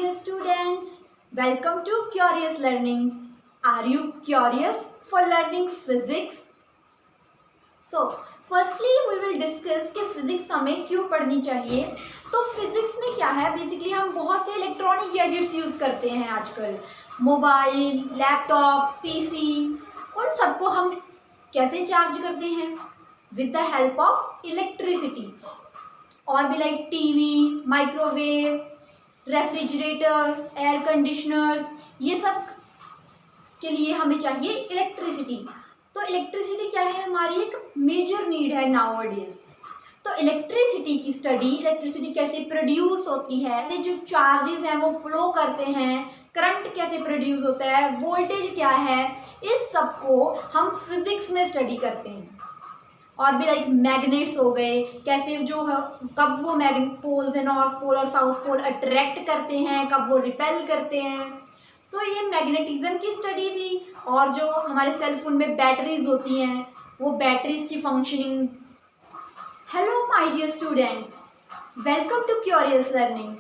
dear students, welcome to Curious Learning. Are you curious for learning physics? So, firstly we will discuss कि physics हमें क्यों पढ़नी चाहिए. तो फिजिक्स में क्या है, बेसिकली हम बहुत से इलेक्ट्रॉनिक गैजेट्स यूज़ करते हैं आजकल. मोबाइल, लैपटॉप, पीसी, उन सबको हम कैसे चार्ज करते हैं? With the help of electricity. और भी like TV, microwave, refrigerator, air conditioners, ये सब के लिए हमें चाहिए इलेक्ट्रिसिटी. तो इलेक्ट्रिसिटी क्या है, हमारी एक मेजर नीड है नाउअडेज. तो इलेक्ट्रिसिटी की स्टडी, इलेक्ट्रिसिटी कैसे प्रोड्यूस होती है, जो चार्जेस हैं वो फ्लो करते हैं, करंट कैसे प्रोड्यूस होता है, वोल्टेज क्या है, इस सब को हम फिजिक्स में स्टडी करते हैं. और भी लाइक मैग्नेट्स हो गए, कैसे जो है कब वो पोल्स है, नॉर्थ पोल और साउथ पोल अट्रैक्ट करते हैं, कब वो रिपेल करते हैं. तो ये मैग्नेटिज्म की स्टडी भी, और जो हमारे सेल फोन में बैटरीज होती हैं वो बैटरीज की functioning. Hello my dear students, welcome to curious learning.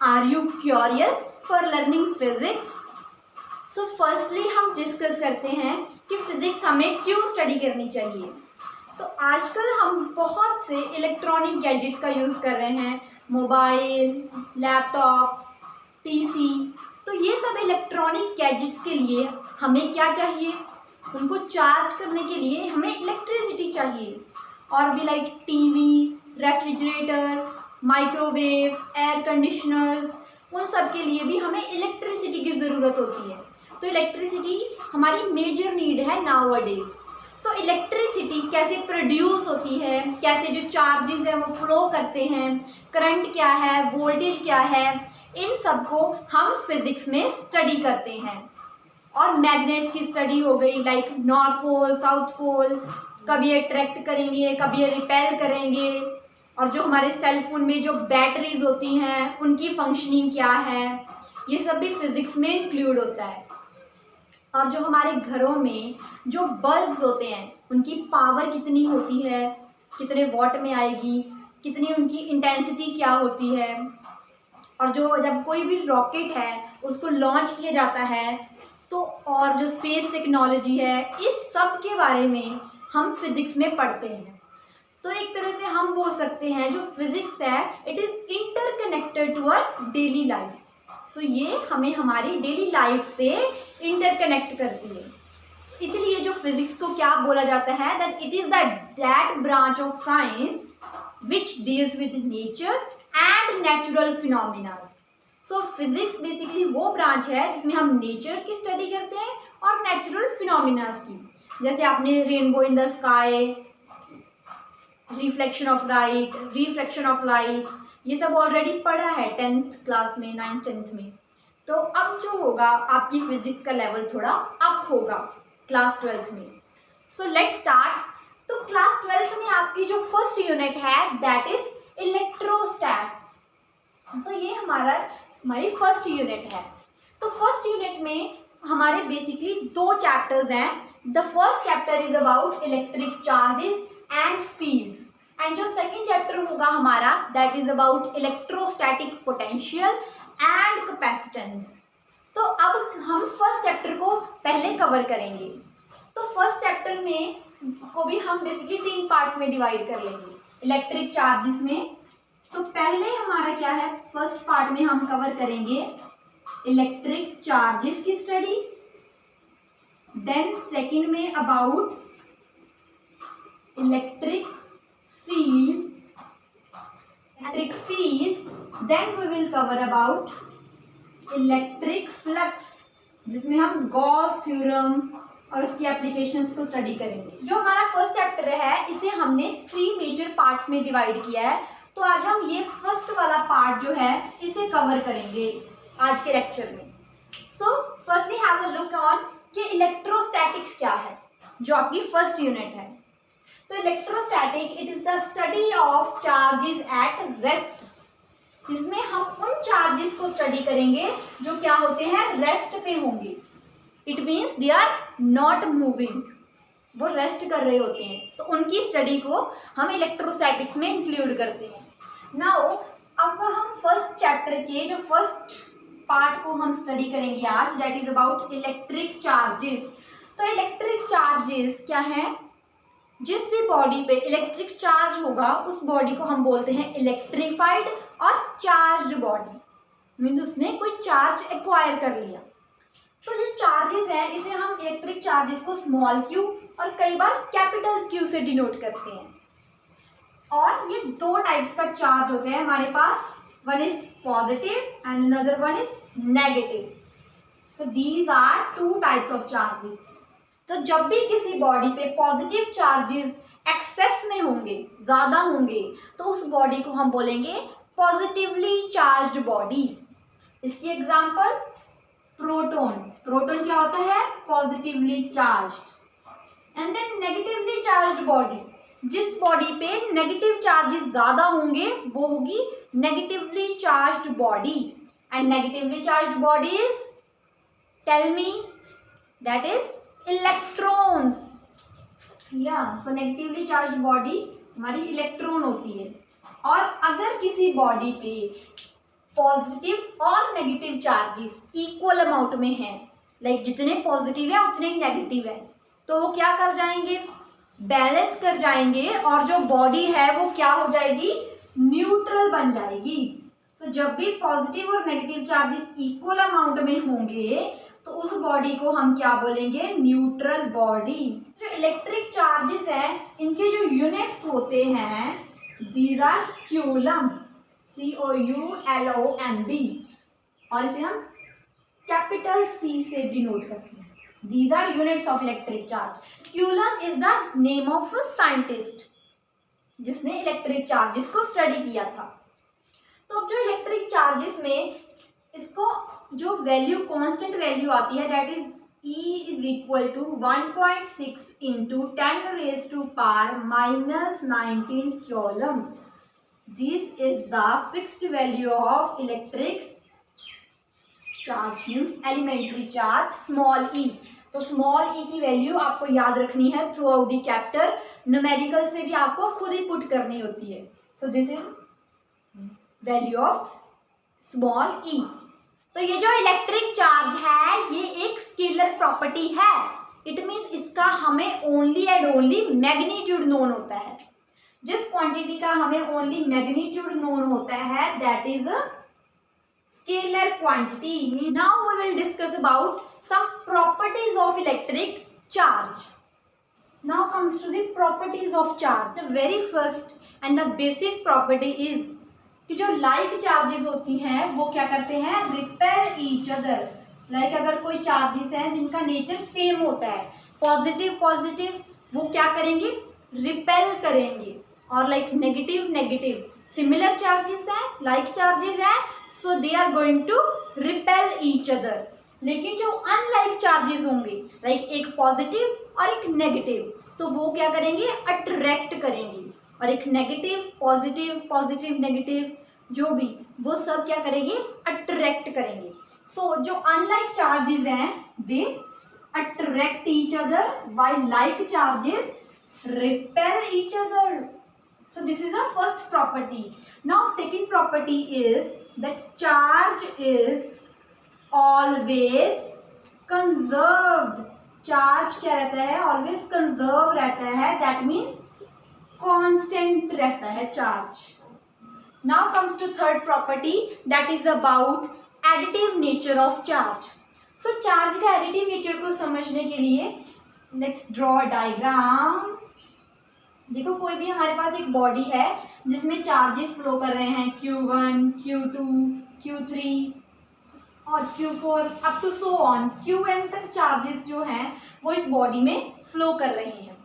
Are you curious for learning physics? So firstly हम डिस्कस करते हैं कि फिजिक्स हमें क्यों स्टडी करनी चाहिए. तो आजकल हम बहुत से इलेक्ट्रॉनिक गैजेट्स का यूज़ कर रहे हैं, मोबाइल, लैपटॉप्स, पीसी. तो ये सब इलेक्ट्रॉनिक गैजेट्स के लिए हमें क्या चाहिए, उनको चार्ज करने के लिए हमें इलेक्ट्रिसिटी चाहिए. और भी like TV, refrigerator, microwave, air conditioners, उन सब के लिए भी हमें इलेक्ट्रिसिटी की ज़रूरत होती है. तो इलेक्ट्रिसिटी हमारी मेजर नीड है नाउअडेज. तो इलेक्ट्रिसिटी कैसे प्रोड्यूस होती है, कैसे जो चार्जेस हैं वो फ्लो करते हैं, करंट क्या है, वोल्टेज क्या है, इन सब को हम फिजिक्स में स्टडी करते हैं. और मैग्नेट्स की स्टडी हो गई, like north pole, south pole, कभी ये अट्रैक्ट करेंगे, कभी ये रिपेल करेंगे. और जो हमारे सेल फोन में जो बैटरीज होती हैं उनकी फंक्शनिंग क्या है, ये सब भी फिजिक्स में इंक्लूड होता है. और जो हमारे घरों में जो बल्ब्स होते हैं उनकी पावर कितनी होती है, कितने वॉट में आएगी, कितनी उनकी इंटेंसिटी क्या होती है. और जो जब कोई भी रॉकेट है उसको लॉन्च किया जाता है, तो और जो स्पेस टेक्नोलॉजी है, इस सब के बारे में हम फिज़िक्स में पढ़ते हैं. तो एक तरह से हम बोल सकते हैं जो फिज़िक्स है it is interconnected to our daily life. So ये हमें हमारी डेली लाइफ से इंटरकनेक्ट करती है. इसलिए जो फिज़िक्स को क्या बोला जाता है, that it is that branch of science which deals with nature and natural phenomena. So physics basically वो ब्रांच है जिसमें हम नेचर की स्टडी करते हैं और नेचुरल फिनोमिनास की. जैसे आपने rainbow in the sky, reflection of light, refraction of light, ये सब ऑलरेडी पढ़ा है 10th क्लास में, 9th 10th में. तो अब जो होगा आपकी फिजिक्स का लेवल थोड़ा अप होगा क्लास 12th में. So let's start. तो क्लास 12th में आपकी जो फर्स्ट यूनिट है दैट इज इलेक्ट्रोस्टैट्स. सो ये हमारी फर्स्ट यूनिट है. तो फर्स्ट यूनिट में हमारे बेसिकली 2 चैप्टर्स हैं. The first chapter is about electric charges and fields, and जो सेकेंड चैप्टर होगा हमारा that is about electrostatic potential and capacitance. तो अब हम फर्स्ट चैप्टर को पहले कवर करेंगे. तो फर्स्ट चैप्टर में को भी हम बेसिकली 3 पार्ट्स में डिवाइड कर लेंगे इलेक्ट्रिक चार्जेस में. तो पहले हमारा क्या है, फर्स्ट पार्ट में हम कवर करेंगे इलेक्ट्रिक चार्जेस की स्टडी. देन सेकंड में about electric field, then we will cover about electric flux, जिसमें हम गॉस थ्योरम और उसकी एप्लीकेशंस को स्टडी करेंगे. जो हमारा फर्स्ट चैप्टर है इसे हमने 3 मेजर पार्ट्स में डिवाइड किया है. तो आज हम ये फर्स्ट वाला पार्ट जो है इसे कवर करेंगे आज के लेक्चर में. So firstly have a look on कि इलेक्ट्रोस्टैटिक्स क्या है, जो आपकी फर्स्ट यूनिट है. तो electrostatic it is the study of charges at rest. इसमें हम उन चार्जेस को स्टडी करेंगे जो क्या होते हैं, रेस्ट पे होंगे. It means they are not moving, वो रेस्ट कर रहे होते हैं. तो उनकी स्टडी को हम इलेक्ट्रोस्टैटिक्स में इंक्लूड करते हैं. नाउ अब हम फर्स्ट चैप्टर के जो फर्स्ट पार्ट को हम स्टडी करेंगे आज, that is about electric charges. तो इलेक्ट्रिक चार्जेस क्या है? जिस भी बॉडी पे इलेक्ट्रिक चार्ज होगा उस बॉडी को हम बोलते हैं इलेक्ट्रीफाइड और चार्ज्ड बॉडी, मीन्स उसने कोई चार्ज एक्वायर कर लिया। तो जो चार्जेस हैं इसे हम इलेक्ट्रिक चार्जेस को स्मॉल क्यू और कई बार कैपिटल क्यू से डिनोट करते हैं। और ये दो टाइप्स का चार्ज होते हैं हमारे पास, one is positive and another one is negative. So these are two types of charges. तो जब भी किसी बॉडी पे पॉजिटिव चार्जेस एक्सेस में होंगे, ज्यादा होंगे, तो उस बॉडी को हम बोलेंगे पॉजिटिवली चार्ज्ड बॉडी। इसकी एग्जांपल प्रोटॉन। प्रोटॉन क्या होता है? Positively charged. And then negatively charged body, जिस बॉडी पे नेगेटिव चार्जेस ज्यादा होंगे वो होगी negatively charged body. And negatively charged body is, tell me, that is electrons. या सो नेगेटिवली चार्ज्ड बॉडी हमारी इलेक्ट्रॉन होती है। और अगर किसी बॉडी पे पॉजिटिव और नेगेटिव चार्जेस इक्वल अमाउंट में हैं, लाइक जितने पॉजिटिव है उतने ही नेगेटिव है, तो वो क्या कर जाएंगे? बैलेंस कर जाएंगे और जो बॉडी है वो क्या हो जाएगी? न्यूट्रल बन जाएगी। तो जब भी पॉजिटिव और नेगेटिव चार्जेस इक्वल अमाउंट में होंगे तो उस बॉडी को हम क्या बोलेंगे? Neutral body. जो इलेक्ट्रिक चार्जेस हैं इनके जो यूनिट्स होते हैं, दीज आर क्यूलम, COULOMB, और इसे हम कैपिटल C से डिनोट करते हैं। These are units of electric charge. Coulomb is the name of a scientist जिसने इलेक्ट्रिक चार्जेस को स्टडी किया था। तो अब जो इलेक्ट्रिक चार्जेस में इसको जो वैल्यू, कांस्टेंट वैल्यू आती है, that is E is equal to 1.6 into 10 raised to power minus 19 coulomb. This is the fixed value of electric charge, means elementary charge small e. तो स्मॉल ई की value आपको याद रखनी है throughout the chapter. Numericals में भी आपको खुद ही पुट करनी होती है। So this is value of small e. तो ये जो इलेक्ट्रिक चार्ज है ये एक स्केलर प्रॉपर्टी है। इट मीन्स इसका हमें only and only magnitude known होता है। जिस क्वांटिटी का हमें ओनली मैग्नीट्यूड नोन होता है that is scalar quantity. Now we will discuss about some properties of electric charge. Now comes to the properties of charge. The very first and the basic property is कि जो like charges होती हैं वो क्या करते हैं? repel each other. Like अगर कोई charges हैं जिनका nature same होता है, positive positive, वो क्या करेंगे? repel करेंगे। और like negative negative, similar charges हैं, like charges हैं, so they are going to repel each other. लेकिन जो अनलाइक चार्जेस होंगे, लाइक एक पॉजिटिव और एक नेगेटिव, तो वो क्या करेंगे? अट्रैक्ट करेंगे। और एक नेगेटिव पॉजिटिव, पॉजिटिव नेगेटिव, जो भी, वो सब क्या करेंगे? अट्रैक्ट करेंगे। सो जो अनलाइक चार्जेस हैं they attract each other while like charges repel each other. So this is the first property. Now second property is that charge is always conserved. Charge क्या रहता है? Always conserve रहता है, that means constant रहता है charge. Now comes to third property, that is about additive nature of charge. So charge का additive nature को समझने के लिए let's draw a diagram. देखो कोई भी हमारे पास एक बॉडी है जिसमें चार्जेस फ्लो कर रहे हैं Q1, Q2, Q3 और Q4 up to so on, Qn तक चार्जेस जो हैं वो इस बॉडी में फ्लो कर रहे हैं,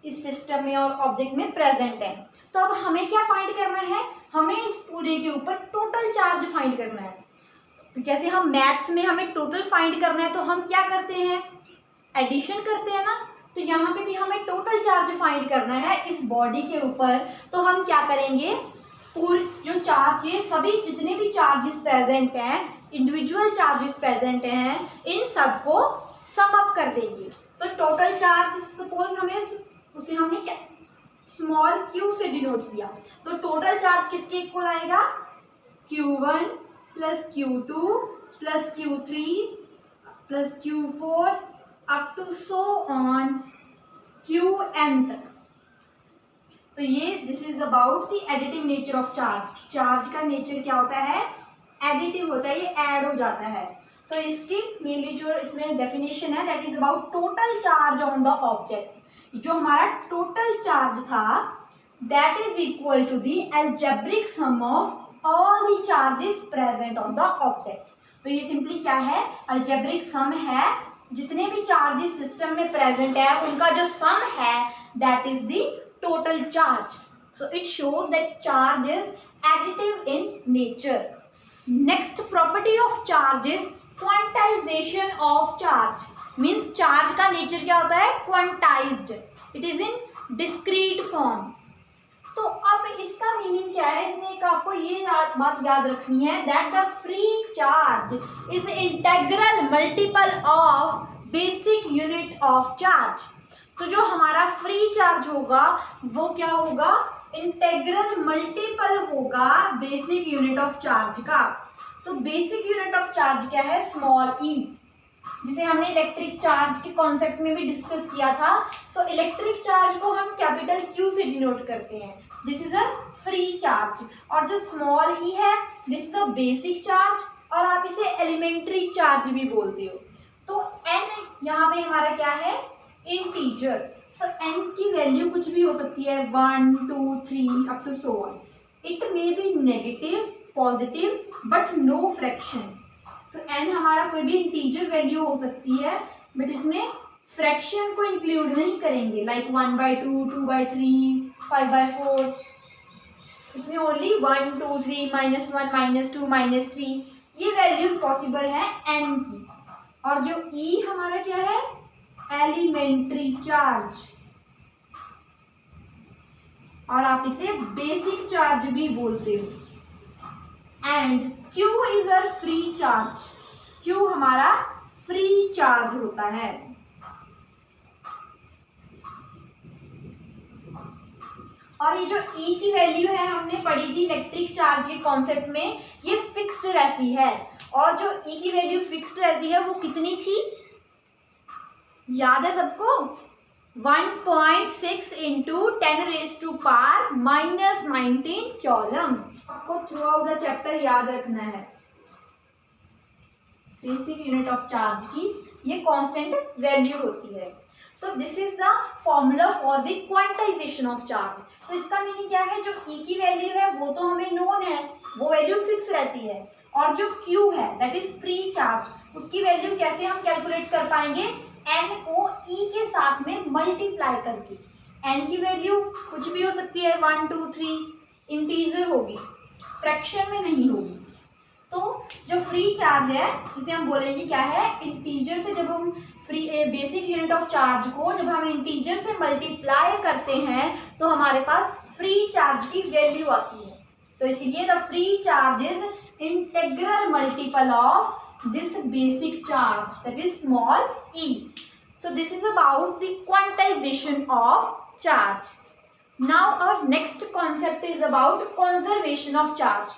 इस सिस्टम में और ऑब्जेक्ट में प्रेजेंट है। तो अब हमें क्या फाइंड करना है? हमें इस पूरे के ऊपर टोटल चार्ज फाइंड करना है। जैसे हम मैथ्स में हमें टोटल फाइंड करना है तो हम क्या करते हैं? एडिशन करते हैं ना। तो यहाँ पे भी हमें टोटल चार्ज फाइंड करना है इस बॉडी के ऊपर। तो हम क्या करेंगे? पूरे जो चार्ज है, सभी जितने भी चार्जेस प्रेजेंट हैं, इंडिविजुअल चार्जेस प्रेजेंट हैं, इन सबको सम अप कर देंगे। तो टोटल चार्ज सपोज हमें उसे हमने क्या स्मॉल क्यू से डिनोट किया, तो टोटल चार्ज किसके इक्वल आएगा? Q1 plus Q2 plus Q3 plus Q4 up to so on Qn तक। तो ये this is about the additive nature of charge. Charge का नेचर क्या होता है? एडिटिव होता है, ये ऐड हो जाता है। तो इसकी मेनली जो इसमें डेफिनेशन है that is about total charge on the object. जो हमारा टोटल चार्ज था that is equal to the algebraic sum of all the charges present on the object. तो ये सिंपली क्या है? अलजेब्रिक सम है, जितने भी चार्जेस सिस्टम में प्रेजेंट है उनका जो सम है that is the total charge. So it shows that charge is additive in nature. Next property of charge is quantization of charge. Means charge का नेचर क्या होता है? Quantized, it is in discrete form. तो अब इसका meaning क्या है? इसमें एक आपको ये बात याद रखनी है that the free charge is integral multiple of basic unit of charge. तो जो हमारा फ्री चार्ज होगा वो क्या होगा? इंटेग्रल मल्टीपल होगा बेसिक यूनिट ऑफ चार्ज का। तो बेसिक यूनिट ऑफ चार्ज क्या है? स्मॉल ई, जिसे हमने इलेक्ट्रिक चार्ज के कॉन्सेप्ट में भी डिस्कस किया था। सो इलेक्ट्रिक चार्ज को हम कैपिटल क्यू से डिनोट करते हैं। This is a free charge. और जो स्मॉल ई है this is a basic charge, और आप इसे एलिमेंट्री चार्ज भी बोलते हो। तो एन यहाँ पे हमारा क्या है? इंटीजर। तो एन की वैल्यू कुछ भी हो सकती है, 1 2 3 up to so on. It may be negative, positive, but no fraction. So n हमारा कोई भी इंटीजर वैल्यू हो सकती है, बट इसमें फ्रैक्शन को इंक्लूड नहीं करेंगे, लाइक 1/2, 2/3, 5/4। इसमें ओनली 1 2 3 -1 -2 -3 ये वैल्यूज पॉसिबल है एन की। और जो ई हमारा क्या है? एलिमेंट्री चार्ज, और आप इसे बेसिक चार्ज भी बोलते हो। And Q is a free charge. Q हमारा फ्री चार्ज होता है। और ये जो E की वैल्यू है हमने पढ़ी थी इलेक्ट्रिक चार्ज के कॉन्सेप्ट में, ये फिक्स्ड रहती है। और जो E की वैल्यू फिक्स्ड रहती है वो कितनी थी? याद है सबको? 1.6 इंटू 10⁻⁻⁻19 कॉलम। आपको थ्रू आउट द चैप्टर याद रखना है। बेसिक यूनिट ऑफ चार्ज की ये कांस्टेंट वैल्यू होती है। तो this is the formula for the quantization of charge. तो इसका मीनिंग क्या है? जो E की वैल्यू है वो तो हमें नोन है, वो वैल्यू फिक्स रहती है। और जो Q है दैट इज फ्री चार्ज, उसकी वैल्यू कैसे हम कैलकुलेट कर पाएंगे? n को E के साथ में मल्टीप्लाई करके। n की वैल्यू कुछ भी हो सकती है, 1 2 3, इंटीजर होगी, फ्रैक्शन में नहीं होगी। तो जो फ्री चार्ज है इसे हम बोलेंगे क्या है? इंटीजर से जब हम free basic unit of charge को जब हम इंटीजर से मल्टीप्लाई करते हैं तो हमारे पास फ्री चार्ज की वैल्यू आती है। तो इसीलिए the free charge is integral multiple of this basic charge, that is small e. So this is about the quantization of charge. Now our next concept is about conservation of charge.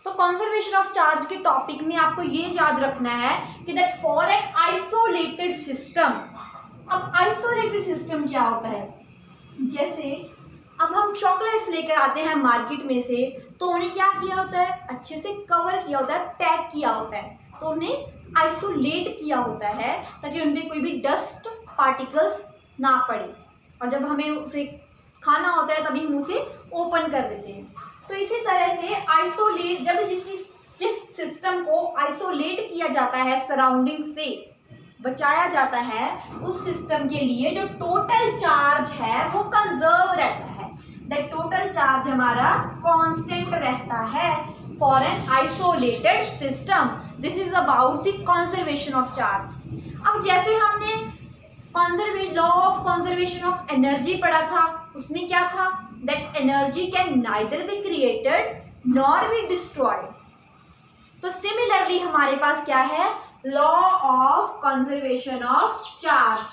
तो conservation of charge के topic में आपको ये याद रखना है कि that for an isolated system. अब isolated system क्या होता है? जैसे अब हम चॉकलेट्स लेकर आते हैं मार्केट में से, तो उन्हें क्या किया होता है? अच्छे से कवर किया होता है, पैक किया होता है, तो उन्हें आइसोलेट किया होता है ताकि उनपे कोई भी डस्ट पार्टिकल्स ना पड़े। और जब हमें उसे खाना होता है तभी हम उसे ओपन कर देते हैं। तो इसी तरह से आइसोलेट, जब जिस सिस्टम को आइसोलेट किया जाता है, सराउंडिंग से बचाया जाता है, उस सिस्टम के लिए जो टोटल चार्ज है वो कंजर्व रहता है। दैट टोटल चार्ज हमारा कांस्टेंट रहता है for an isolated system. This is about the conservation of charge. अब जैसे हमने law of conservation of energy पढ़ा था, उसमें क्या था? That energy can neither be created nor be destroyed. तो सिमिलरली हमारे पास क्या है? Law of conservation of charge.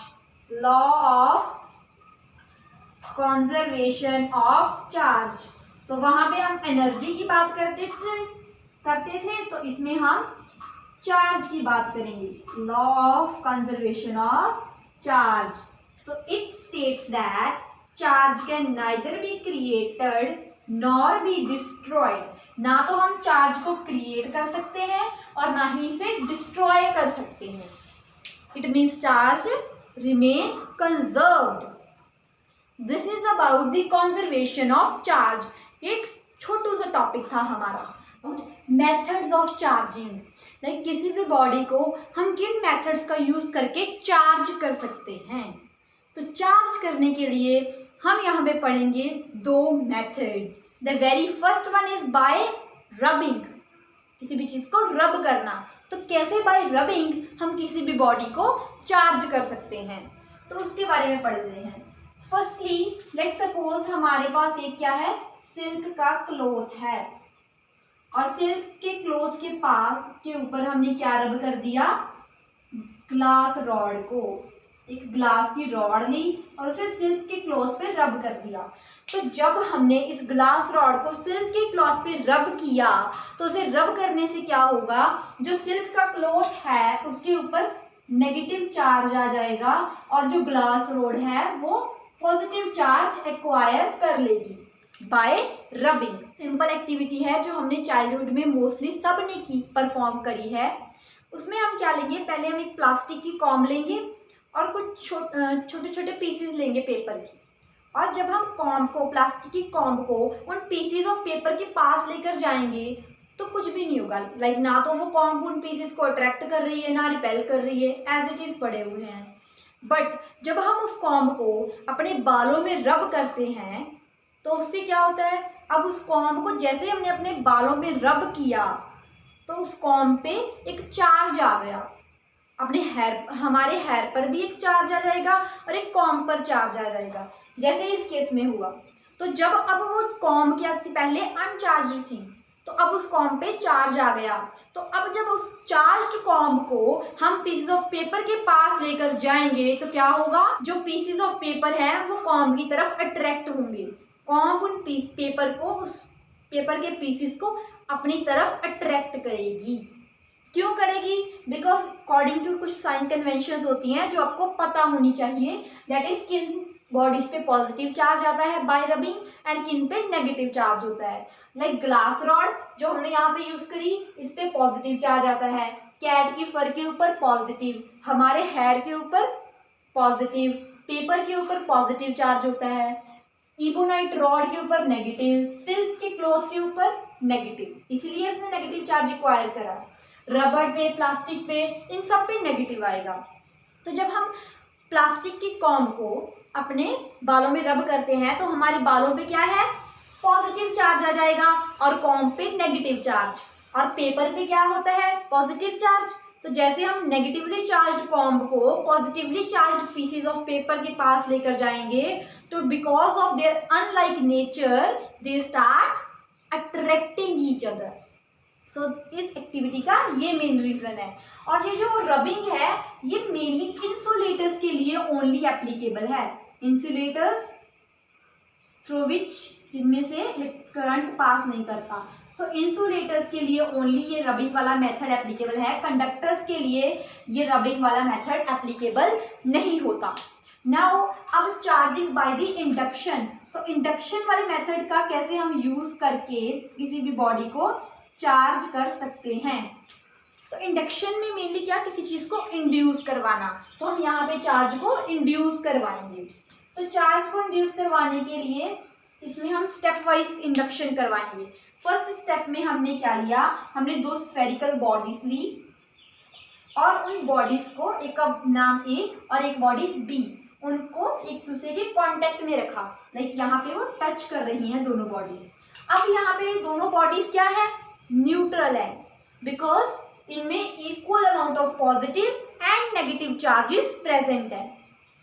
Law of conservation of charge. तो वहां पे हम एनर्जी की बात करते थे, करते थे, तो इसमें हम चार्ज की बात करेंगे, law of conservation of charge. तो it states that charge can neither be created nor be destroyed. ना तो हम चार्ज को क्रिएट कर सकते हैं और ना ही इसे डिस्ट्रॉय कर सकते हैं। It means charge remain conserved. This is about the conservation of charge. एक छोटू सा टॉपिक था हमारा। मेथड्स ऑफ चार्जिंग, लाइक किसी भी बॉडी को हम किन मेथड्स का यूज करके चार्ज कर सकते हैं। तो चार्ज करने के लिए हम यहाँ पे पढ़ेंगे दो methods. The very first one is by rubbing, किसी भी चीज को रब करना। तो कैसे बाय रबिंग हम किसी भी बॉडी को चार्ज कर सकते हैं, तो उसके बारे में पढ़ रहे हैं। फर्स्टली लेट्स सपोज हमारे पास एक क्या है, सिल्क का क्लॉथ है, और सिल्क के क्लॉथ के पास के ऊपर हमने क्या रब कर दिया, ग्लास रॉड को। एक ग्लास की रॉड ली और उसे सिल्क के क्लॉथ पे रब कर दिया। तो जब हमने इस ग्लास रॉड को सिल्क के क्लॉथ पे रब किया, तो उसे रब करने से क्या होगा, जो सिल्क का क्लॉथ है उसके ऊपर नेगेटिव चार्ज आ जाएगा और जो ग्लास रॉड है वो पॉजिटिव चार्ज एक्वायर कर लेगी बाय रबिंग। सिंपल एक्टिविटी है जो हमने चाइल्डहुड में मोस्टली सब ने की, परफॉर्म करी है। उसमें हम क्या लेंगे, पहले हम एक प्लास्टिक की कॉम्ब लेंगे और कुछ छोटे छोटे पीसेस लेंगे पेपर की, और जब हम कॉम्ब को, प्लास्टिक की कॉम्ब को उन पीसेस ऑफ पेपर के पास लेकर जाएंगे तो कुछ भी नहीं होगा। लाइक ना तो वो कॉम्ब उन पीसेस को अट्रैक्ट कर रही है ना रिपेल कर रही है, एज इट इज पड़े हुए हैं। बट जब हम उस कॉम्ब को अपने बालों में रब करते हैं तो उससे क्या होता है, अब उस कॉम्ब को जैसे हमने अपने बालों में रब किया तो उस कॉम्ब पे एक चार्ज आ गया। अपने हेयर, हमारे हेयर पर भी एक चार्ज आ जाएगा और एक कॉम्ब पर चार्ज आ जाएगा, जैसे इस केस में हुआ। तो जब अब वो कॉम्ब क्या थी, पहले अनचार्ज थी, तो अब उस कॉम्ब पे चार्ज आ गया। तो अब जब उस चार्ज्ड कॉम्ब को हम पीसेस ऑफ पेपर के पास लेकर जाएंगे तो क्या होगा, जो पीसेस ऑफ पेपर है वो कॉम्ब की तरफ अट्रैक्ट होंगे। कॉम्ब उन पेपर को, उस पेपर के पीसेस को अपनी तरफ अट्रैक्ट करेगी। क्यों करेगी, बिकॉज अकॉर्डिंग टू कुछ साइन कन्वेंशंस होती हैं जो आपको पता होनी चाहिए। दैट इज किन बॉडीज पे पॉजिटिव चार्ज आता है बाय रबिंग एंड किन पे नेगेटिव चार्ज होता है। लाइक ग्लास रॉड जो हमने यहाँ पे यूज करी, इस पे पॉजिटिव चार्ज आता है। कैट की फर के ऊपर पॉजिटिव, हमारे हेयर के ऊपर पॉजिटिव, पेपर के ऊपर पॉजिटिव चार्ज होता है। इबोनाइट रॉड के ऊपर नेगेटिव, सिल्क के क्लॉथ के ऊपर नेगेटिव, इसलिए इसने नेगेटिव चार्ज एक्वायर करा। रबर पे, प्लास्टिक पे, इन सब पे नेगेटिव आएगा। तो जब हम प्लास्टिक की कॉम्ब को अपने बालों में रब करते हैं तो हमारे बालों पे क्या है, पॉजिटिव चार्ज आ जाएगा और कॉम्ब पे नेगेटिव चार्ज, और पेपर पे क्या होता है, पॉजिटिव चार्ज। तो जैसे हम नेगेटिवली चार्ज कॉम्ब को positively charge pieces of paper के पास लेकर जाएंगे तो because of their unlike nature they start attracting each other. So इस एक्टिविटी का ये मेन रीजन है। और ये जो रबिंग है ये मेनली इंसुलेटर्स के लिए ओनली एप्लीकेबल है। इंसुलेटर्स थ्रू विच, जिनमें से करंट पास नहीं करता, सो इंसुलेटर्स के लिए ओनली ये रबिंग वाला मेथड एप्लीकेबल है। कंडक्टर्स के लिए ये रबिंग वाला मेथड एप्लीकेबल नहीं होता। नाउ अब चार्जिंग बाय द इंडक्शन, तो इंडक्शन वाले मेथड का कैसे हम यूज करके किसी भी बॉडी को चार्ज कर सकते हैं। तो इंडक्शन में मेनली क्या, किसी चीज को इंड्यूस करवाना, तो हम यहाँ पे चार्ज को इंड्यूस करवाएंगे। तो चार्ज को इंड्यूस करवाने के लिए इसमें हम स्टेप वाइज इंडक्शन करवाएंगे। फर्स्ट स्टेप में हमने क्या लिया, हमने दो स्फेरिकल बॉडीज ली और उन बॉडीज को, एक का नाम ए और एक बॉडी बी, उनको एक दूसरे के कांटेक्ट में रखा। लाइक यहाँ पे वो टच कर रही हैं दोनों बॉडीज। अब यहाँ पे दोनों बॉडीज क्या है, न्यूट्रल है, बिकॉज इनमें equal amount of positive and negative charges present है।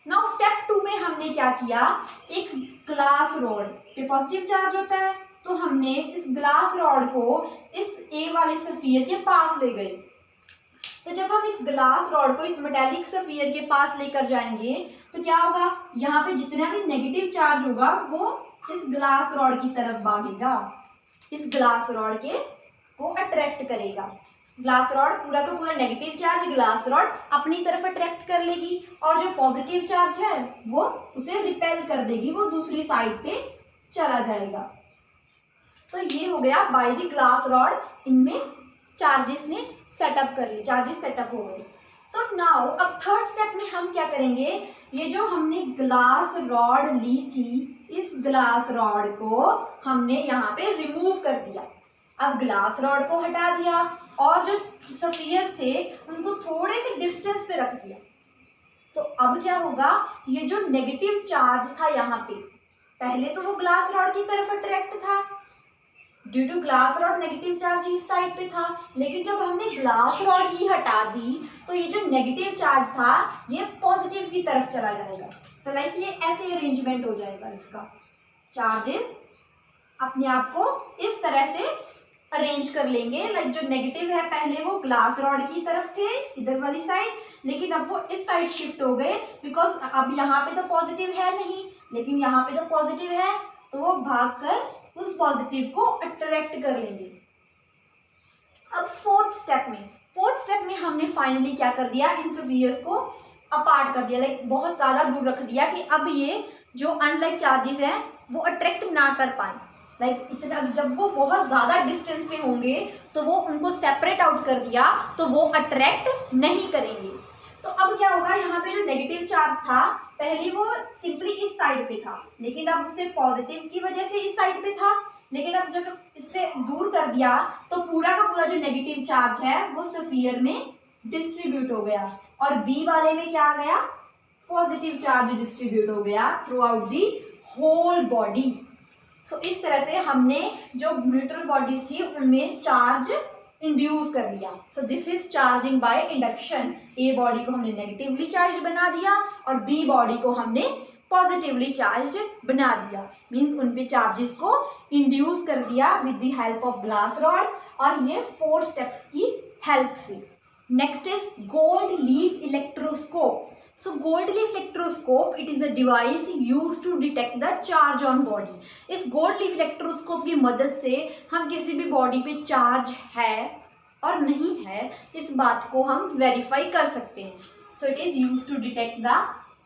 नाउ स्टेप 2 में हमने क्या किया, एक ग्लास रॉड पे पॉजिटिव चार्ज होता है, तो हमने इस ग्लास रॉड को इस ए वाले सफियर के पास ले गए। तो जब हम इस ग्लास रॉड को इस मेटेलिक सफियर के पास लेकर जाएंगे तो क्या होगा, यहाँ पे जितना भी नेगेटिव चार्ज होगा वो इस ग्लास रॉड की तरफ भागेगा, इस ग्लास रॉड के को अट्रैक्ट करेगा। ग्लास रॉड पूरा का पूरा नेगेटिव चार्ज ग्लास रॉड अपनी तरफ अट्रैक्ट कर लेगी और जो पॉजिटिव चार्ज है वो उसे रिपेल कर देगी, वो दूसरी साइड पे चला जाएगा। तो ये हो गया बाय द ग्लास रॉड, इनमें चार्जेस ने सेटअप कर ली, चार्जेस सेटअप हो गए। तो नाउ अब थर्ड स्टेप में हम क्या करेंगे, ये जो हमने ग्लास रॉड ली थी, इस ग्लास रॉड को हमने यहाँ पे रिमूव कर दिया। अब ग्लास रॉड को हटा दिया और जो सफियर्स थे उनको थोड़े से डिस्टेंस पे रख दिया। तो अब क्या होगा, ये जो नेगेटिव चार्ज था यहाँ पे, पहले तो वो ग्लास रॉड की तरफ अट्रैक्ट था, due to glass rod negative charge इस साइड पे था, लेकिन जब हमने ग्लास रॉड ही हटा दी तो ये जो नेगेटिव चार्ज था ये पॉजिटिव की तरफ चला जाएगा। तो लाइक ये ऐसे अरेंजमेंट हो जाएगा, इसका चार्जेस अपने आप को इस तरह से अरेंज कर लेंगे। लाइक जो नेगेटिव है पहले वो ग्लास रॉड की तरफ थे इधर वाली साइड, लेकिन अब वो इस साइड शिफ्ट हो गए, बिकॉज अब यहाँ पे तो पॉजिटिव है नहीं, लेकिन यहाँ पे तो पॉजिटिव है, तो वो भागकर उस पॉजिटिव को अट्रैक्ट कर लेंगे। अब फोर्थ स्टेप में हमने फाइनली क्या कर दिया, इन सफियर्स को अपार्ट कर दिया, लाइक बहुत ज़्यादा दूर रख दिया कि अब ये जो अनलाइक चार्जेस हैं वो अट्रैक्ट ना कर पाए। लाइक इतना जब वो बहुत ज़्यादा डिस्टेंस पे होंगे तो वो उनको सेपरेट आउट कर दिया, तो वो अट्रैक्ट नहीं करेंगे। तो अब क्या होगा, यहाँ पे जो नेगेटिव चार्ज था पहले वो सिंपली इस साइड पे था, लेकिन अब उसे पॉजिटिव की वजह से इस साइड पे था, लेकिन अब जब इससे दूर कर दिया तो पूरा का पूरा जो नेगेटिव चार्ज है वो स्फीयर में डिस्ट्रीब्यूट हो गया, और बी वाले में क्या आ गया, पॉजिटिव चार्ज डिस्ट्रीब्यूट हो गया throughout the whole body. So इस तरह से हमने जो न्यूट्रल बॉडीज थी उनमें चार्ज इंड्यूस कर दिया। सो this is charging by induction. A body को हमने नेगेटिवली चार्ज बना दिया और बी बॉडी को हमने पॉजिटिवली चार्ज बना दिया, मीन्स उन पे चार्जेस को इंड्यूस कर दिया with the help of glass rod, और ये 4 स्टेप्स की हेल्प से। Next is gold leaf electroscope. So gold leaf electroscope, it is a device used to detect the charge on body. इस gold leaf electroscope की मदद से हम किसी भी बॉडी पे चार्ज है और नहीं है इस बात को हम वेरीफाई कर सकते हैं। So it is used to detect the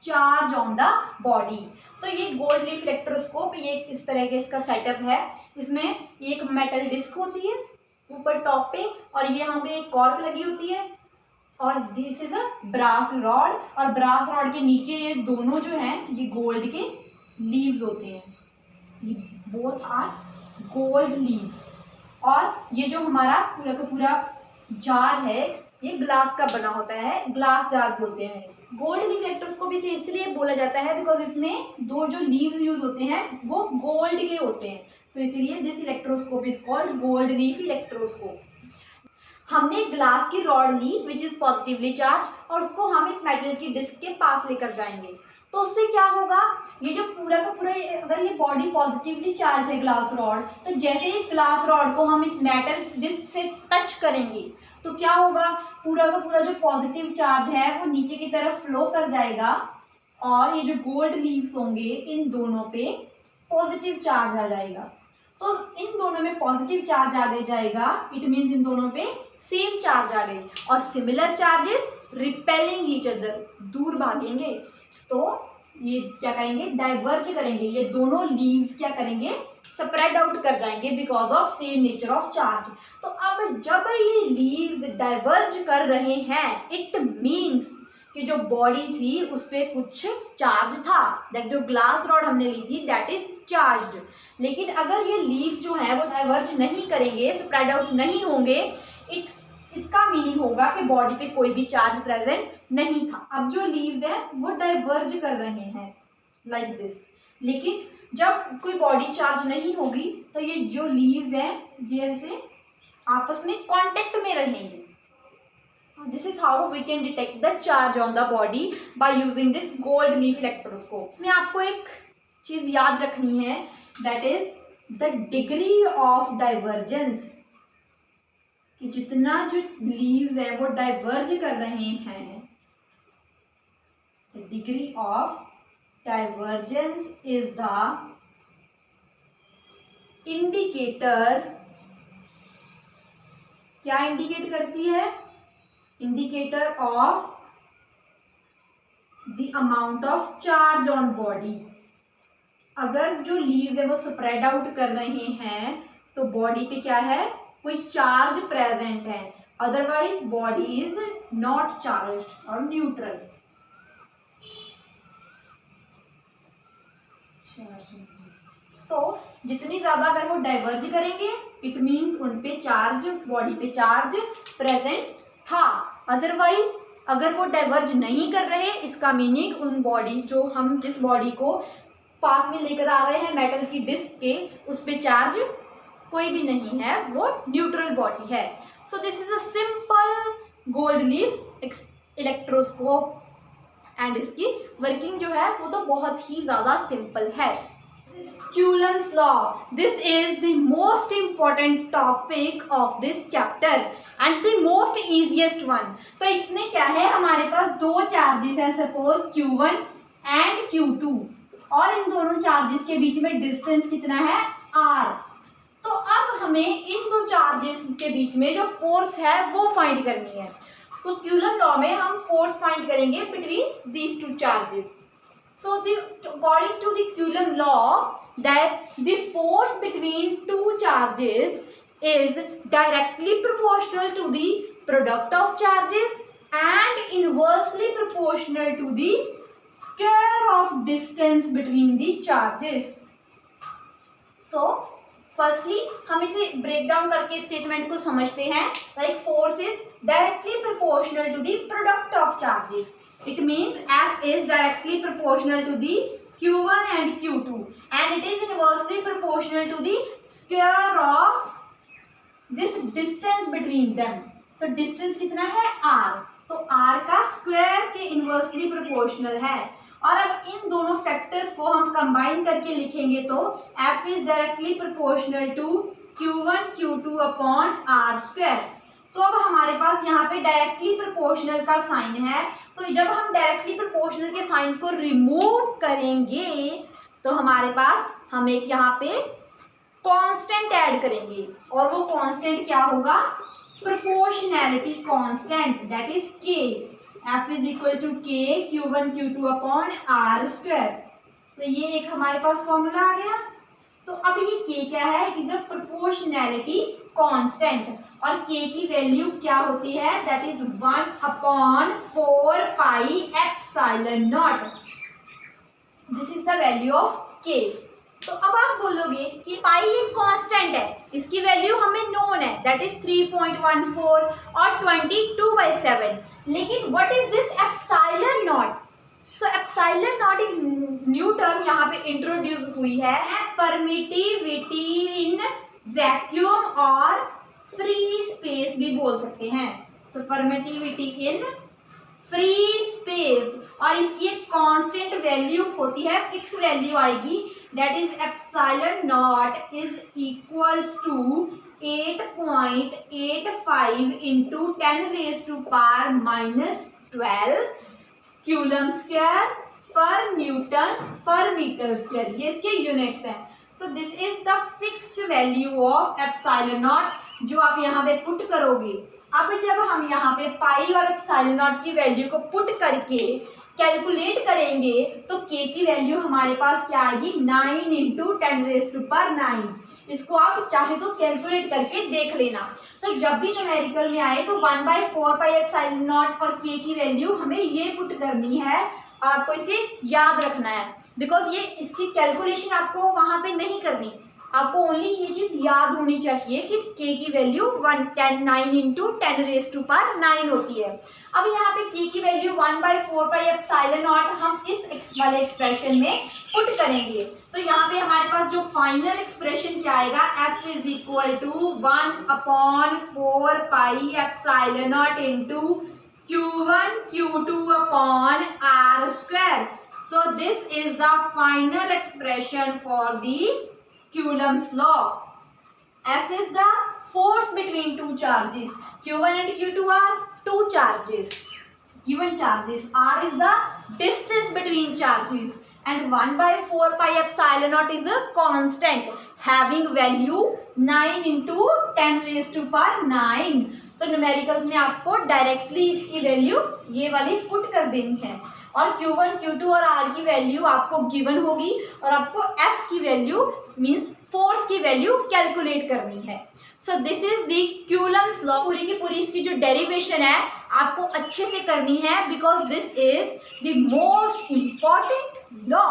charge on the body. तो ये गोल्ड लीफ इलेक्ट्रोस्कोप, ये इस तरह के इसका सेटअप है। इसमें एक मेटल डिस्क होती है ऊपर टॉप पे, और ये यहाँ पे एक कॉर्क लगी होती है, और this is a brass rod, और ब्रास रॉड के नीचे ये दोनों जो हैं ये गोल्ड के लीव्स होते हैं, ये बोथ आर गोल्ड लीव्स। और ये जो हमारा पूरा का पूरा जार है ये ग्लास का बना होता है, ग्लास जार बोलते हैं इसे। गोल्ड लीफ इलेक्ट्रोस्कोप इसे इसलिए बोला जाता है बिकॉज इसमें दो जो लीव्स यूज होते हैं वो गोल्ड के होते हैं, तो इसीलिए this electroscope is called gold leaf electroscope. हमने ग्लास की रॉड ली विच इज पॉजिटिवली चार्ज, और उसको हम इस मेटल की डिस्क के पास लेकर जाएंगे, तो उससे क्या होगा, ये जो पूरा का पूरा अगर ये बॉडी पॉजिटिवली चार्ज है ग्लास रॉड, तो जैसे इस ग्लास रॉड को हम इस मेटल डिस्क से टच करेंगे तो क्या होगा, पूरा का पूरा जो पॉजिटिव चार्ज है वो नीचे की तरफ फ्लो कर जाएगा, और ये जो गोल्ड लीव्स होंगे इन दोनों पे पॉजिटिव चार्ज आ जाएगा। तो इन दोनों में पॉजिटिव चार्ज आ जाएगा, इट मीन्स इन दोनों पे सेम चार्ज आ गई, और similar charges repelling each other, दूर भागेंगे, तो ये क्या करेंगे, डाइवर्ज करेंगे, ये दोनों लीव्स क्या करेंगे, स्प्रेड आउट कर जाएंगे because of same nature of charge. तो अब जब ये लीव्स डाइवर्ज कर रहे हैं, इट मीन्स कि जो बॉडी थी उस पर कुछ चार्ज था, दैट जो ग्लास रॉड हमने ली थी दैट इज चार्ज्ड। लेकिन अगर ये लीव जो है वो डाइवर्ज नहीं करेंगे, स्प्रेड आउट नहीं होंगे, इसका मीनिंग होगा कि बॉडी पे कोई भी चार्ज प्रेजेंट नहीं था। अब जो लीव्स हैं वो डाइवर्ज कर रहे हैं लाइक दिस, लेकिन जब कोई बॉडी चार्ज नहीं होगी तो ये जो लीव्स हैं ये ऐसे आपस में कांटेक्ट में रहेंगे। This is how we can detect the charge on the body by using this gold leaf electroscope. में आपको एक चीज याद रखनी है, that is the degree of divergence, कि जितना जो लीव्स है वो डाइवर्ज कर रहे हैं, the degree of divergence is the indicator क्या इंडिकेट करती है? Indicator of the amount of charge on body. अगर जो लीव्स है वो स्प्रेड आउट कर रहे हैं तो बॉडी पे क्या है? कोई चार्ज प्रेजेंट है, otherwise body is not charged और न्यूट्रल। जितनी ज्यादा अगर वो डाइवर्ज करेंगे इट मीन्स उन पे चार्ज, उस बॉडी पे चार्ज प्रेजेंट था। अदरवाइज अगर वो डाइवर्ज नहीं कर रहे, इसका मीनिंग उन बॉडी, जो हम जिस बॉडी को पास में लेकर आ रहे हैं मेटल की डिस्क के, उस पे चार्ज कोई भी नहीं है, वो न्यूट्रल बॉडी है। So this is a simple gold leaf electroscope and इसकी वर्किंग जो है वो तो बहुत ही ज्यादा सिंपल है। Coulomb's law. This is the most important topic of this chapter and the most easiest one. तो इसमें क्या है, हमारे पास दो चार्जेस हैं, सपोज Q1 एंड Q2, और इन दोनों चार्जेस के बीच में डिस्टेंस कितना है? R। तो अब हमें इन दो चार्जेस के बीच में जो फोर्स है वो फाइंड करनी है। सो Coulomb लॉ में हम फोर्स फाइंड करेंगे between these two charges. So according to the Coulomb law, that the force between two charges is directly proportional to the product of charges and inversely proportional to the square of distance between the charges. So firstly हम इसे break down करके statement को समझते हैं। Like force is directly proportional to the product of charges. It means F is directly proportional to the Q1 and Q2 and it is inversely proportional to the square of this distance between them. So distance कितना है? R। तो R का square के inversely proportional है। और अब इन दोनों factors को हम कंबाइन करके लिखेंगे तो F is directly proportional to Q1 Q2 upon R square। तो अब हमारे पास यहाँ पे डायरेक्टली प्रोपोर्शनल का साइन है, तो जब हम डायरेक्टली प्रोपोर्शनल के साइन को रिमूव करेंगे तो हमारे पास हम एक यहाँ पे कांस्टेंट ऐड करेंगे, और वो कांस्टेंट क्या होगा? प्रोपोर्शनैलिटी कांस्टेंट, दैट इज के। एफ इज इक्वल टू के Q1 Q2 upon R square. तो ये एक हमारे पास फॉर्मूला आ गया। तो अब ये के क्या है? It is a proportionality constant, और के की वैल्यू क्या होती है? That is 1/4 pi epsilon not. This is the value of के। तो अब आप बोलोगे कि पाई एक कांस्टेंट है, इसकी वैल्यू हमें नोन है, दैट इज 3.14 और 22/7। लेकिन what is this epsilon naught? So epsilon naught एक न्यू टर्म यहाँ पे इंट्रोड्यूस हुई है, परमिटिविटी इन वैक्यूम और फ्री स्पेस भी बोल सकते हैं। So permittivity in free space, और इसकी एक कांस्टेंट वैल्यू होती है, फिक्स वैल्यू आएगी, that is epsilon naught is equals to 8.85 into 10⁻⁻12 coulomb square per newton per metre square. ये इसके यूनिट्स हैं। So this is the fixed value of epsilon not जो आप यहाँ पे पुट करोगे। अब जब हम यहाँ पे पाई और एप्सिलॉन नॉट की वैल्यू को पुट करके कैलकुलेट करेंगे तो के की वैल्यू हमारे पास क्या आएगी? 9 इंटू 10⁻⁹। इसको आप चाहे तो कैलकुलेट करके देख लेना। तो जब भी न्यूमेरिकल में आए तो 1/4 पाई एप्सिलॉन नॉट और के की वैल्यू हमें ये पुट करनी है, आपको इसे याद रखना है, बिकॉज ये इसकी कैलकुलेशन आपको वहां पे नहीं करनी, आपको ओनली ये चीज याद होनी चाहिए कि के की वैल्यू 9 इंटू 10⁻⁹ होती है। अब यहाँ पे के की वैल्यू 1/4 पाई एप्सिलॉन नॉट हम इस वाले एक्सप्रेशन में पुट करेंगे। तो यहाँ पे हमारे पास जो फाइनल एक्सप्रेशन क्या आएगा? F is equal to 1/4 pi epsilon naught into Q1 Q2 upon R square. So this is the final expression for the Coulomb's law. F is the force between two charges. Q1 and Q2 are two charges, given charges. R is the distance between charges, and 1/4 pi epsilon naught is a constant having value 9 into 10⁻⁹। तो numericals में आपको directly इसकी value ये वाली put कर देनी है और Q1, Q2 और R की वैल्यू आपको गिवन होगी और आपको F की वैल्यू मींस फोर्स की वैल्यू कैलकुलेट करनी है। So this is the Coulomb's law. पूरी की पूरी इसकी जो डेरिवेशन है आपको अच्छे से करनी है because this is the most important law.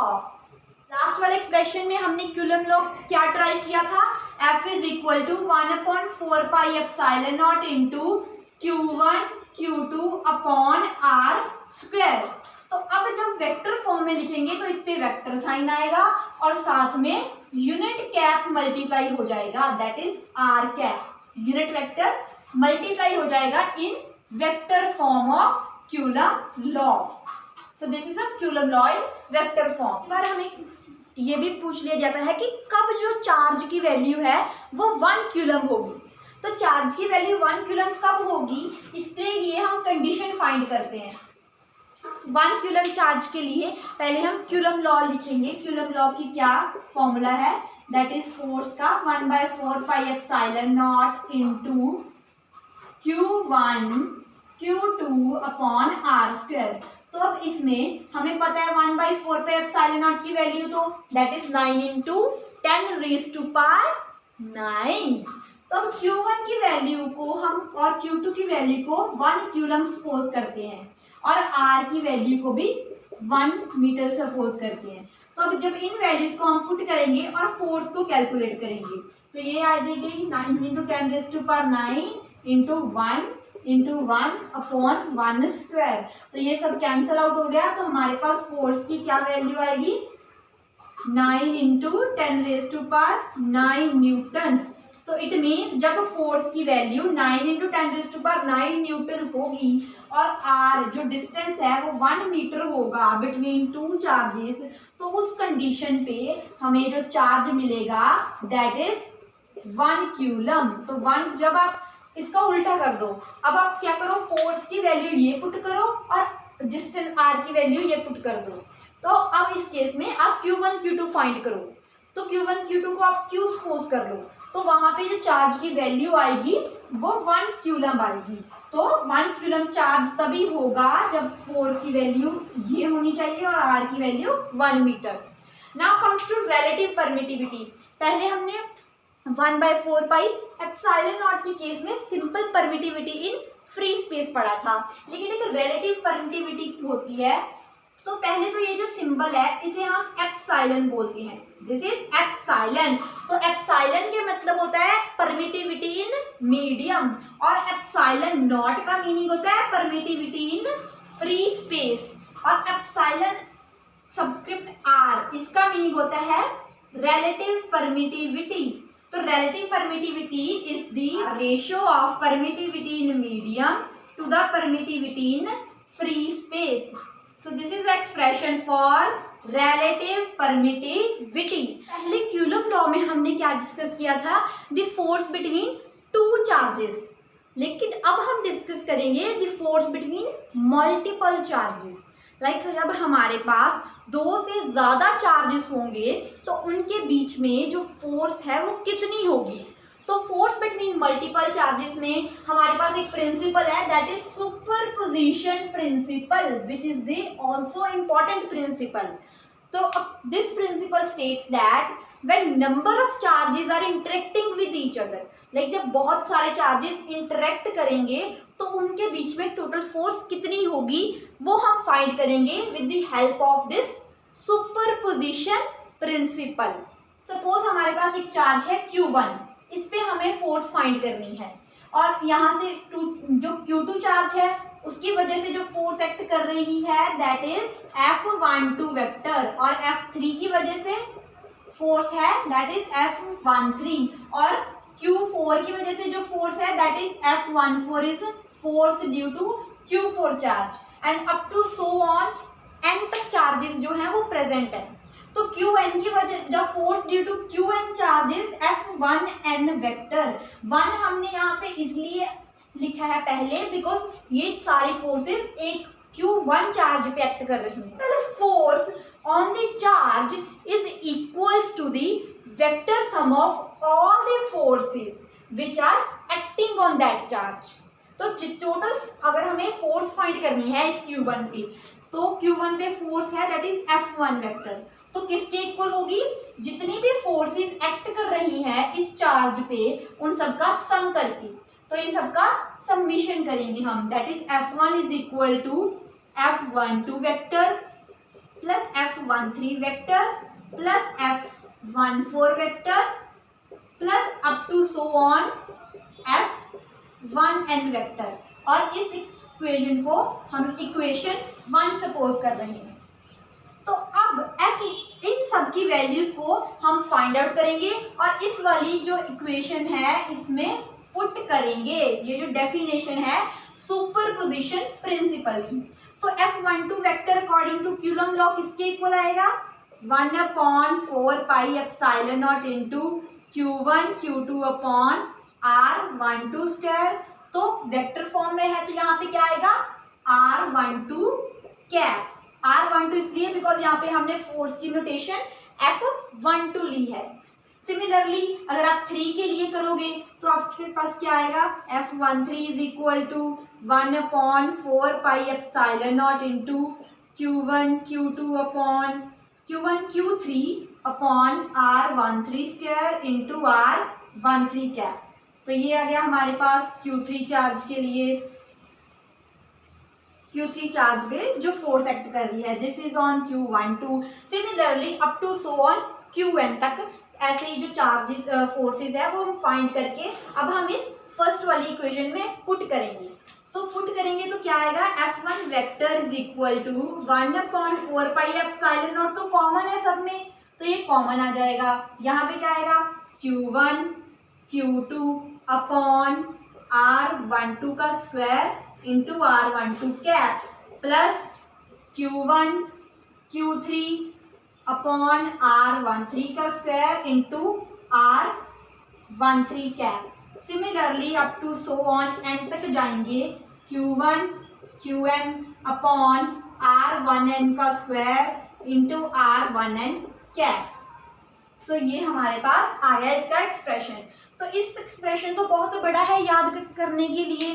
Last वाले एक्सप्रेशन में हमने क्यूलम लॉ क्या ट्राई किया था, F is equal to 1/4 pi epsilon naught into Q1 Q2 upon R square. तो अब जब वेक्टर फॉर्म में लिखेंगे तो इस पे वेक्टर साइन आएगा और साथ में यूनिट कैप मल्टीप्लाई हो जाएगा, that is R cap. Unit vector multiply हो जाएगा in vector form of Coulomb law. So this is a Coulomb law in vector form. बार हमें ये भी पूछ लिया जाता है कि कब जो चार्ज की वैल्यू है वो 1 कूलम होगी। तो चार्ज की वैल्यू 1 कूलम कब होगी, इसके लिए हम कंडीशन फाइंड करते हैं। 1 कूलम चार्ज के लिए पहले हम कूलम लॉ लिखेंगे। कूलम लॉ की क्या फॉर्मूला है, दैट इज फोर्स का 1/4 pi epsilon naught into Q1 Q2 upon R square. तो अब इसमें हमें पता है 1/4 पे एप्सिलॉन नॉट की वैल्यू तो दैट इज 9 इंटू 10⁻⁹। तो अब Q1 की वैल्यू को हम और Q2 की वैल्यू को 1 कूलम सपोज करते हैं और R की वैल्यू को भी 1 मीटर सपोज करते हैं। तो अब जब इन वैल्यूज को हम पुट करेंगे और फोर्स को कैलकुलेट करेंगे तो ये आ जाएगी 9 इंटू 10⁻⁹ इंटू 1 अपॉन 1 स्क्वायर। तो ये सब कैंसल आउट हो गया तो हमारे पास फोर्स की क्या वैल्यू आएगी, 9 इंटू 10⁻⁹ न्यूटन। तो इट मीन्स जब फोर्स की वैल्यू 9 इंटू 10⁻⁹ न्यूटन होगी और R जो डिस्टेंस है वो 1 मीटर होगा बिटवीन 2 चार्जेस, तो उस कंडीशन पे हमें जो चार्ज मिलेगा दैट इज 1 कूलम। तो 1 जब आप इसका उल्टा कर दो, अब आप क्या करो, फोर्स की वैल्यू ये पुट करो और डिस्टेंस R की वैल्यू ये पुट कर दो। तो अब इस केस में आप Q1 Q2 फाइंड करो। तो Q1 Q2 को आप Q सपोज कर लो तो वहां पे जो चार्ज की वैल्यू आएगी वो 1 कूलम आएगी। तो 1 कूलम चार्ज तभी होगा जब फोर्स की वैल्यू ये होनी चाहिए और R की वैल्यू 1 मीटर। Now comes to relative permittivity. पहले हमने 1/4 पाई एप्सिलॉन नॉट के केस में simple permittivity in free space पढ़ा था, लेकिन एक रिलेटिव परमिटिविटी होती है। तो पहले तो ये जो सिंबल है इसे हम एप्सिलॉन बोलते हैं, दिस इज एप्सिलॉन। तो एप्सिलॉन के मतलब होता है परमिटिविटी इन मीडियम और एप्सिलॉन नॉट का मीनिंग होता है परमिटिविटी इन फ्री स्पेस और एप्सिलॉन सबस्क्रिप्ट R इसका मीनिंग होता है रिलेटिव परमिटिविटी। तो relative permittivity is the ratio of permittivity in medium to the permittivity in free space. So this is the expression for relative permittivity. पहले coulomb law में हमने क्या discuss किया था, the force between two charges, लेकिन अब हम discuss करेंगे the force between multiple charges. Like जब हमारे पास 2 से ज़्यादा चार्जेस होंगे तो उनके बीच में जो फोर्स है वो कितनी होगी। तो फोर्स बिटवीन मल्टीपल चार्जेस में हमारे पास एक प्रिंसिपल है that is superposition principle which is the also important principle. तो this principle states that when number of charges are interacting with each other, like जब बहुत सारे चार्जेस इंटरेक्ट करेंगे तो उनके बीच में टोटल फोर्स कितनी होगी वो हम फाइंड करेंगे with the help of this superposition principle. Suppose हमारे पास एक चार्ज है Q1, इस पे हमें फोर्स फाइंड करनी है और यहाँ से जो Q2 चार्ज है उसकी वजह से जो फोर्स एक्ट कर रही है दैट इज F12 वेक्टर और F3 की वजह से फोर्स है दैट इज F13 और Q4 की वजह से जो फोर्स है that is F14 is force due to Q4 charge and up to so on n तक चार्जेस जो हैं वो प्रेजेंट है। तो Qn की वजह the force due to Qn charges F1n vector. 1 हमने यहाँ पे इसलिए लिखा है पहले बिकॉज ये सारी फोर्सेस एक Q1 चार्ज पे एक्ट कर रही हैं। Force on the charge is equals to the vector sum of all the forces which are acting on that charge. तो टोटल अगर हमें फोर्स फाइंड करनी है इस Q1 पे, तो Q1 पे फोर्स है दैट इज F1 वेक्टर, तो किसके इक्वल होगी, जितनी भी फोर्सेस एक्ट कर रही हैं इस चार्ज पे उन सबका सम करके, तो इन सबका सबमिशन करेंगे हम, that is F1 is equal to F12 vector plus F13 vector plus F14 vector plus up to so on F1n vector, और इस इक्वेशन को हम इक्वेशन 1 सपोज कर रहे हैं। तो अब इन सब की वैल्यूज को हम फाइंड आउट करेंगे और इस वाली जो इक्वेशन है इसमें पुट करेंगे, ये जो डेफिनेशन है सुपरपोजिशन प्रिंसिपल की। तो F12 vector according to coulomb law किसके इक्वल आएगा, 1/4 pi epsilon not into Q1 Q2 upon R12 square. तो वेक्टर फॉर्म में है तो यहाँ पे क्या आएगा, R12 कैप, R12 इसलिए बिकॉज यहाँ पे हमने फोर्स की नोटेशन F12 ली है। सिमिलरली अगर आप 3 के लिए करोगे तो आपके पास क्या आएगा, F13 is equal to 1/4 pi epsilon naught into Q1 Q2 upon Q1 Q3 upon R13 square into R13 cap. तो ये आ गया हमारे पास Q3 चार्ज के लिए, Q3 चार्ज पे जो फोर्स एक्ट कर रही है, this is on Q12। Similarly up to so on Qn तक ऐसे ही जो चार्जेस फोर्सेस है वो हम फाइंड करके अब हम इस फर्स्ट वाली इक्वेशन में पुट करेंगे। तो पुट करेंगे तो क्या आएगा, F1 vector is equal to 1/4 pi epsilon naught, तो कॉमन है सब में तो ये कॉमन आ जाएगा। यहाँ पे क्या आएगा, Q1 Q2 अपॉन R12 का square into R12 cap plus Q1 Q3 upon R13 का square into R13 cap. Similarly up to so on n तक जाएंगे, Q1 Qn अपॉन R1n का स्क्वायर इंटू R1n कैप। तो ये हमारे पास आ गया इसका एक्सप्रेशन। तो इस एक्सप्रेशन तो बहुत बड़ा है याद करने के लिए,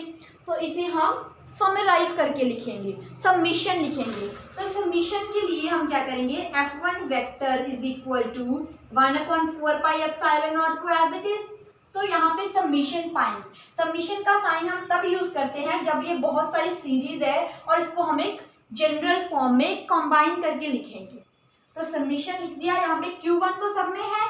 तो इसे हम समराइज करके लिखेंगे, सबमिशन लिखेंगे। तो सबमिशन के लिए हम क्या करेंगे, F1 vector is equal to 1/4 pi epsilon naught को एज इट इज, तो यहाँ पे सबमिशन पाएंगे। सबमिशन का साइन हम तब यूज करते हैं जब ये बहुत सारी सीरीज है और इसको हम एक जनरल फॉर्म में कंबाइन करके लिखेंगे। तो सबमिशन लिख दिया, यहाँ पे Q1 तो सब में है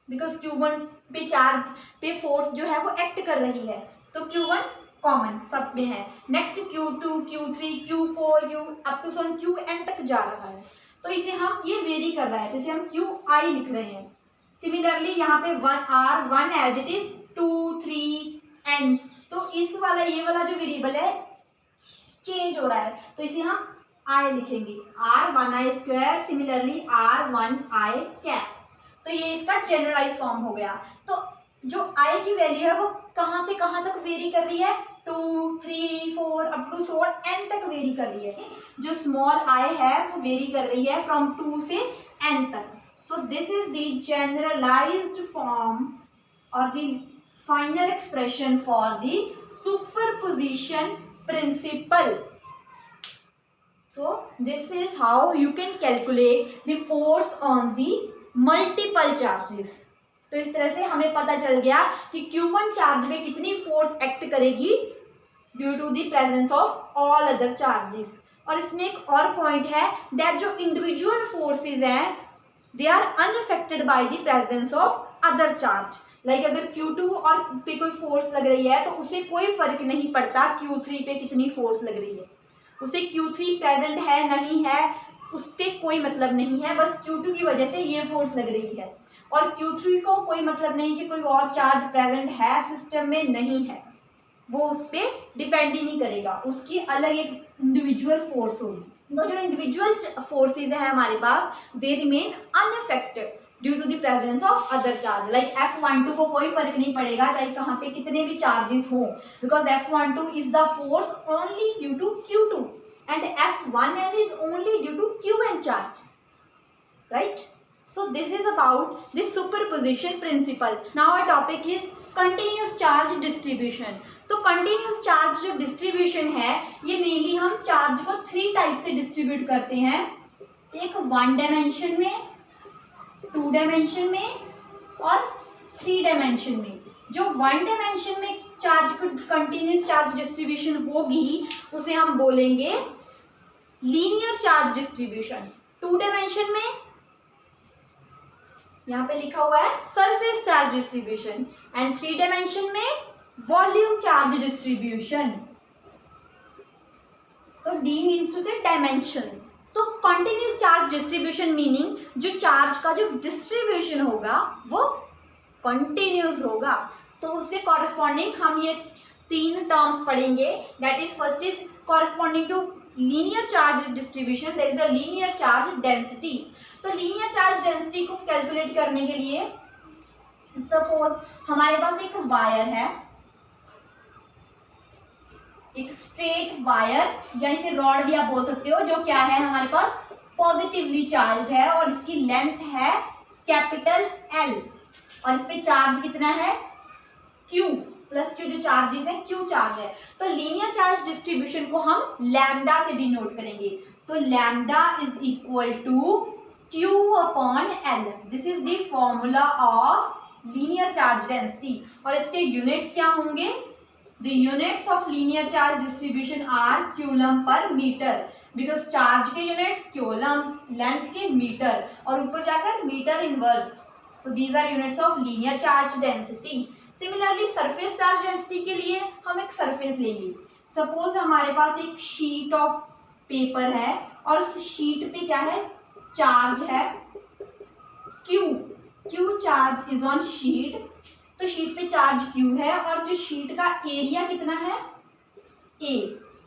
बिकॉज Q1 पे चार्ज पे फोर्स जो है वो एक्ट कर रही है, तो Q1 कॉमन सब में है। Next Q2 Q3 Q4 up to so on Qn तक जा रहा है, तो इसे हम ये वेरी कर रहा है तो इसे हम Qi लिख रहे हैं। सिमिलरली यहाँ पे 1 एज इट इज 2 3 n, तो इस वाला ये वाला जो वेरिएबल है चेंज हो रहा है तो इसे हम I लिखेंगे, R1i square similarly R1i cap. तो ये इसका जनरलाइज फॉर्म हो गया। तो जो I की वैल्यू है वो कहाँ से कहाँ तक वेरी कर रही है, 2 3 4 अप टू सो n तक वेरी कर रही है। जो स्मॉल I है वो वेरी कर रही है फ्रॉम 2 से n तक। So this is the generalized form or the final expression for the superposition principle. So this is how you can calculate the force on the multiple charges. तो इस तरह से हमें पता चल गया कि Q1 चार्ज में कितनी फोर्स एक्ट करेगी due to the presence of all other charges. और इसमें एक और पॉइंट है दैट जो इंडिविजुअल फोर्सेस हैं they are unaffected by the presence of other charge. Like अगर Q2 और पे कोई फोर्स लग रही है तो उसे कोई फर्क नहीं पड़ता Q3 पे कितनी फोर्स लग रही है, उसे Q3 प्रेजेंट है नहीं है उस पर कोई मतलब नहीं है, बस Q2 की वजह से ये फोर्स लग रही है। और Q3 को कोई मतलब नहीं कि कोई और चार्ज प्रेजेंट है सिस्टम में, नहीं है, वो उस पर डिपेंड ही नहीं करेगा, उसकी अलग एक इंडिविजुअल फोर्स होगी। तो जो इंडिविजुअल फोर्सेज है हमारे पास they remain unaffected due to the presence of other charge. Like F12 को कोई फर्क नहीं पड़ेगा चाहे कहाँ पे कितने भी चार्जेस हो, because F12 is the force only due to Q2 and F1n is only due to Qn charge, right? So this is about the superposition principle. Now our topic is continuous charge distribution. तो continuous charge जो distribution है ये mainly हम charge को 3 type से distribute करते हैं, एक 1 डायमेंशन में, 2 डायमेंशन में और 3 डायमेंशन में। जो 1 डायमेंशन में चार्ज को कंटिन्यूस चार्ज डिस्ट्रीब्यूशन होगी उसे हम बोलेंगे लीनियर चार्ज डिस्ट्रीब्यूशन। 2 डायमेंशन में यहाँ पे लिखा हुआ है surface charge distribution and 3 dimension में volume charge distribution. So D means two से डायमेंशंस। तो कंटिन्यूस चार्ज डिस्ट्रीब्यूशन मीनिंग जो चार्ज का जो डिस्ट्रीब्यूशन होगा वो कंटिन्यूस होगा। तो उससे कॉरेस्पॉन्डिंग हम ये 3 टर्म्स पढ़ेंगे। That is first is corresponding to linear charge distribution, there is a linear charge density. तो लीनियर चार्ज डेंसिटी को कैलकुलेट करने के लिए सपोज हमारे पास एक वायर है, एक स्ट्रेट वायर या इसे रॉड भी आप बोल सकते हो, जो क्या है हमारे पास पॉजिटिवली चार्ज है और इसकी लेंथ है कैपिटल L और इस पे चार्ज कितना है Q प्लस Q, जो चार्जेस है Q चार्ज है। तो लीनियर चार्ज डिस्ट्रीब्यूशन को हम लैम्डा से डिनोट करेंगे। तो lambda is equal to Q upon L। This is the formula of linear charge density और इसके यूनिट्स क्या होंगे? The units of linear charge distribution are coulomb per meter because charge के units coulomb, length के meter और ऊपर जाकर meter inverse. So these are units of linear charge density. Similarly surface charge density के लिए हम एक surface लेंगे। Suppose हमारे पास एक sheet of paper है और उस sheet पे क्या है? Charge है Q charge is on sheet। तो शीट पे चार्ज Q है और जो शीट का एरिया कितना है? A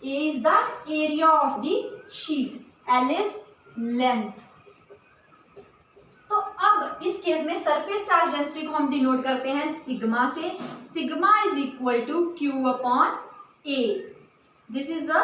is the area of the sheet, L is length. तो अब इस केस में सरफेस चार्ज डेंसिटी को हम डिनोट करते हैं सिग्मा से। Sigma is equal to Q upon A। This is the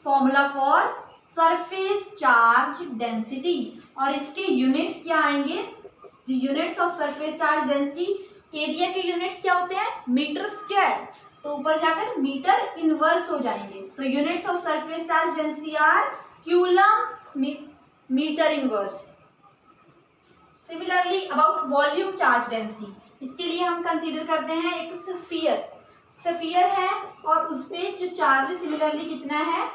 formula for surface charge density और इसके यूनिट्स क्या आएंगे? The units of surface charge density, area के यूनिट्स क्या होते हैं? Metre square. तो ऊपर जाकर मीटर इनवर्स हो जाएंगे। तो units of surface charge density are coulomb metre inverse. Similarly about volume charge density, इसके लिए हम कंसीडर करते हैं एक स्फीयर है और उस पर जो चार्ज सिमिलरली कितना है?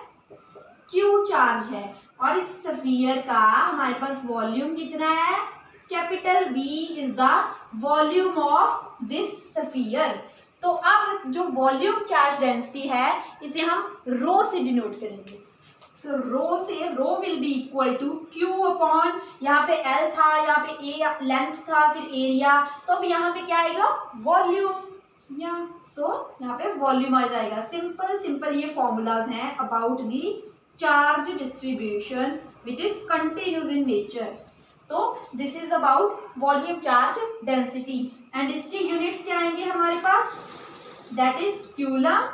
Q चार्ज है और इस स्फीयर का हमारे पास वॉल्यूम कितना है? Capital V is the volume of this sphere. तो अब जो वॉल्यूम चार्ज डेंसिटी है इसे हम रो से डिनोट करेंगे। So rho will be equal to Q upon, यहाँ पे L था, यहाँ पे A लेंथ था, फिर एरिया, तो अब यहाँ पे क्या आएगा? वॉल्यूम। तो यहाँ पे वॉल्यूम आ जाएगा। सिंपल ये फॉर्मूलाज हैं about the charge distribution which is continuous in nature. तो this is about volume charge density and इसके यूनिट्स क्या आएंगे हमारे पास? That is coulomb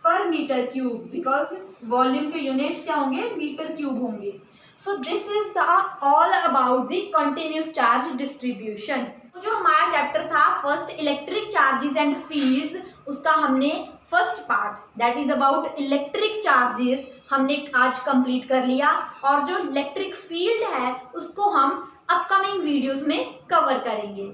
per metre cube, because volume के यूनिट्स क्या होंगे? मीटर क्यूब होंगे। So this is the all about the continuous charge distribution. तो जो हमारा चैप्टर था first electric charges and fields, उसका हमने first part that is about electric charges हमने आज कंप्लीट कर लिया और जो इलेक्ट्रिक फील्ड है उसको हम अपकमिंग वीडियोस में कवर करेंगे।